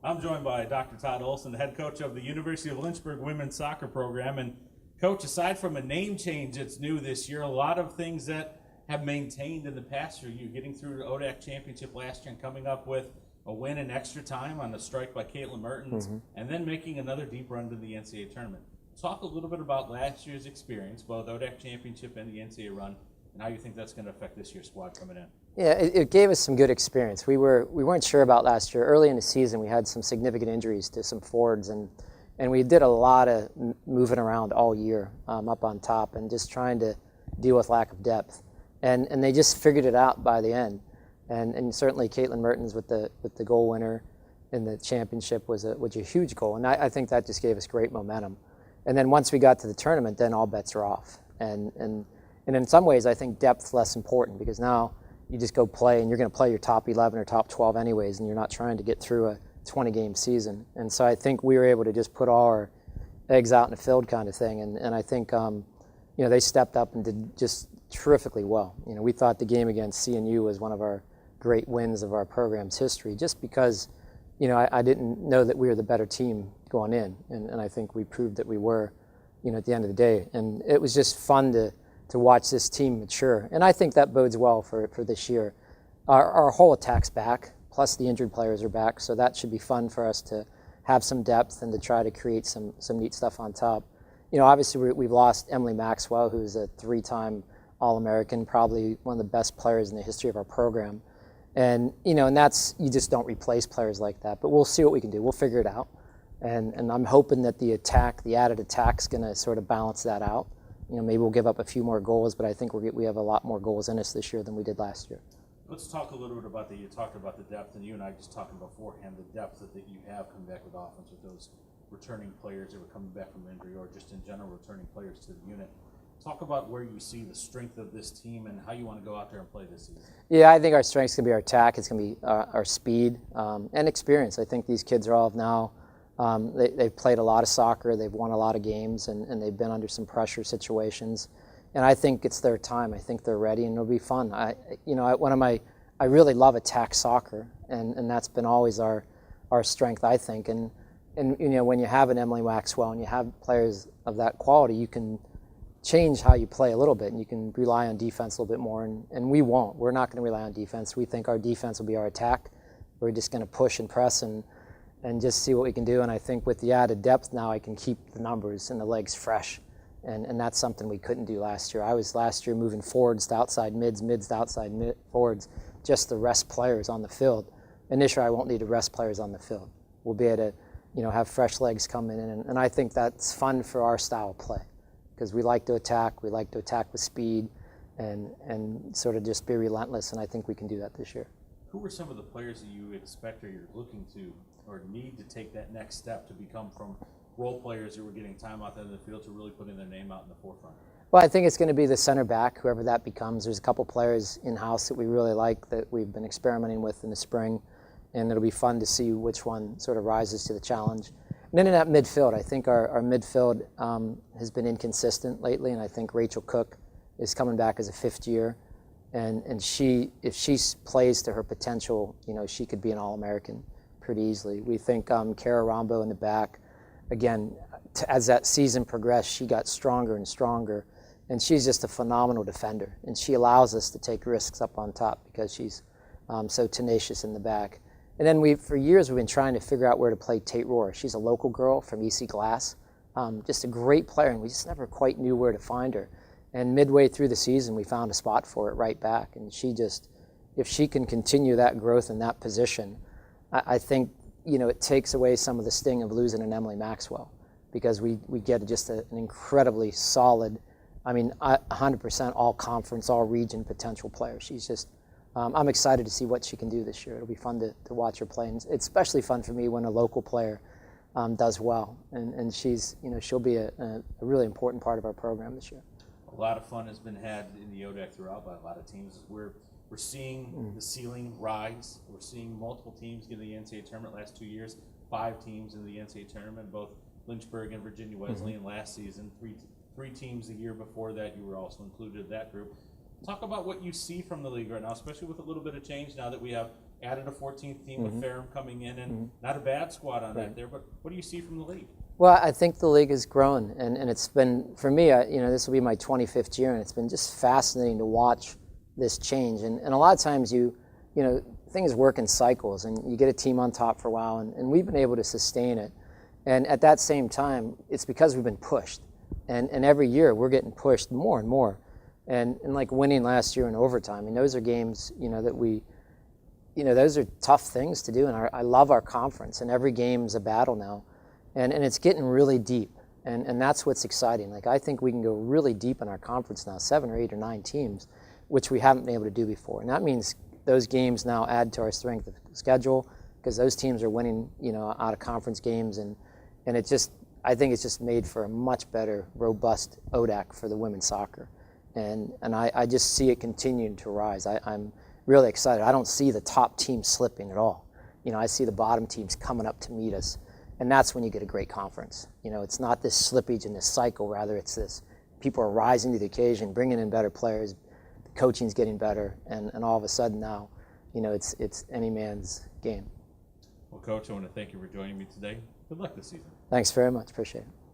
I'm joined by Dr. Todd Olsen, the head coach of the University of Lynchburg women's soccer program. And Coach, aside from a name change that's new this year, a lot of things that have maintained in the past for you, getting through the ODAC championship last year and coming up with a win in extra time on a strike by Caitlin Mertens, and then making another deep run to the NCAA tournament. Talk a little bit about last year's experience, both ODAC championship and the NCAA run, and how you think that's going to affect this year's squad coming in. Yeah, it gave us some good experience. We weren't sure about last year. Early in the season, we had some significant injuries to some forwards, and we did a lot of moving around all year up on top and just trying to deal with lack of depth. And they just figured it out by the end. And certainly Caitlin Mertens with the goal winner in the championship was a huge goal. And I think that just gave us great momentum. And then once we got to the tournament, then all bets are off. And in some ways, I think depth's less important because now you just go play and you're going to play your top 11 or top 12 anyways, and you're not trying to get through a 20-game season. And so I think we were able to just put all our eggs out in the field kind of thing. And I think they stepped up and did just terrifically well. We thought the game against CNU was one of our great wins of our program's history, just because I didn't know that we were the better team going in, and I think we proved that we were at the end of the day. And it was just fun to watch this team mature, and I think that bodes well for this year. Our whole attack's back, plus the injured players are back, so that should be fun for us to have some depth and to try to create some neat stuff on top. Obviously we've lost Emily Maxwell, who's a 3-time All-American, probably one of the best players in the history of our program. And and that's, you just don't replace players like that. But we'll see what we can do. We'll figure it out. And I'm hoping that the added attack's going to sort of balance that out. Maybe we'll give up a few more goals, but I think we have a lot more goals in us this year than we did last year. Let's talk a little bit about you talked about the depth, and you and I just talking beforehand, the depth that you have coming back with offense with those returning players that were coming back from injury or just in general returning players to the unit. Talk about where you see the strength of this team and how you want to go out there and play this season. Yeah, I think our strength's going to be our attack. It's going to be our speed and experience. I think these kids are all now, they've played a lot of soccer, they've won a lot of games, and they've been under some pressure situations. And I think it's their time. I think they're ready, and it'll be fun. I really love attack soccer, and that's been always our strength, I think. And when you have an Emily Maxwell and you have players of that quality, you can change how you play a little bit, and you can rely on defense a little bit more, and we won't. We're not going to rely on defense. We think our defense will be our attack. We're just going to push and press and just see what we can do, and I think with the added depth now, I can keep the numbers and the legs fresh, and that's something we couldn't do last year. I was last year moving forwards to outside mids to outside forwards, just to rest players on the field. And this year, I won't need to rest players on the field. We'll be able to have fresh legs coming in, and I think that's fun for our style of play, because we like to attack with speed and sort of just be relentless, and I think we can do that this year. Who are some of the players that you expect or you're looking to or need to take that next step to become from role players who are getting time out there in the field to really putting their name out in the forefront? Well, I think it's going to be the center back, whoever that becomes. There's a couple players in-house that we really like that we've been experimenting with in the spring, and it'll be fun to see which one sort of rises to the challenge. And then in that midfield, I think our midfield has been inconsistent lately, and I think Rachel Cook is coming back as a fifth year, and if she plays to her potential, she could be an All-American pretty easily. We think Kara Rombo in the back, again, as that season progressed, she got stronger and stronger, and she's just a phenomenal defender, and she allows us to take risks up on top because she's so tenacious in the back. And then for years, we've been trying to figure out where to play Tate Rohr. She's a local girl from EC Glass, just a great player, and we just never quite knew where to find her. And midway through the season, we found a spot for it right back, and if she can continue that growth in that position, I think it takes away some of the sting of losing an Emily Maxwell, because we get just an incredibly solid, 100% all-conference, all-region potential player. She's just, I'm excited to see what she can do this year. It'll be fun to watch her play, and it's especially fun for me when a local player does well, and she'll be a really important part of our program this year. A lot of fun has been had in the ODAC throughout by a lot of teams. We're seeing the ceiling rise. We're seeing multiple teams get in the NCAA tournament last 2 years. 5 teams in the NCAA tournament, both Lynchburg and Virginia Wesleyan last season. Three teams the year before that. You were also included in that group. Talk about what you see from the league right now, especially with a little bit of change now that we have added a 14th team with Ferrum coming in, and not a bad squad on that there. But what do you see from the league? Well, I think the league has grown, and it's been, for me, this will be my 25th year, and it's been just fascinating to watch this change. And a lot of times things work in cycles, and you get a team on top for a while, and we've been able to sustain it. And at that same time, it's because we've been pushed. And every year we're getting pushed more and more. And like winning last year in overtime, I mean, those are games, that those are tough things to do. And I love our conference, and every game's a battle now. And it's getting really deep. And that's what's exciting. Like, I think we can go really deep in our conference now, 7 or 8 or 9 teams, which we haven't been able to do before. And that means those games now add to our strength of schedule, because those teams are winning, out of conference games. And I think it's just made for a much better, robust ODAC for the women's soccer. And I just see it continuing to rise. I'm really excited. I don't see the top teams slipping at all. I see the bottom teams coming up to meet us. And that's when you get a great conference. It's not this slippage in this cycle. Rather, it's this people are rising to the occasion, bringing in better players, the coaching's getting better, and all of a sudden now, it's any man's game. Well, Coach, I want to thank you for joining me today. Good luck this season. Thanks very much. Appreciate it.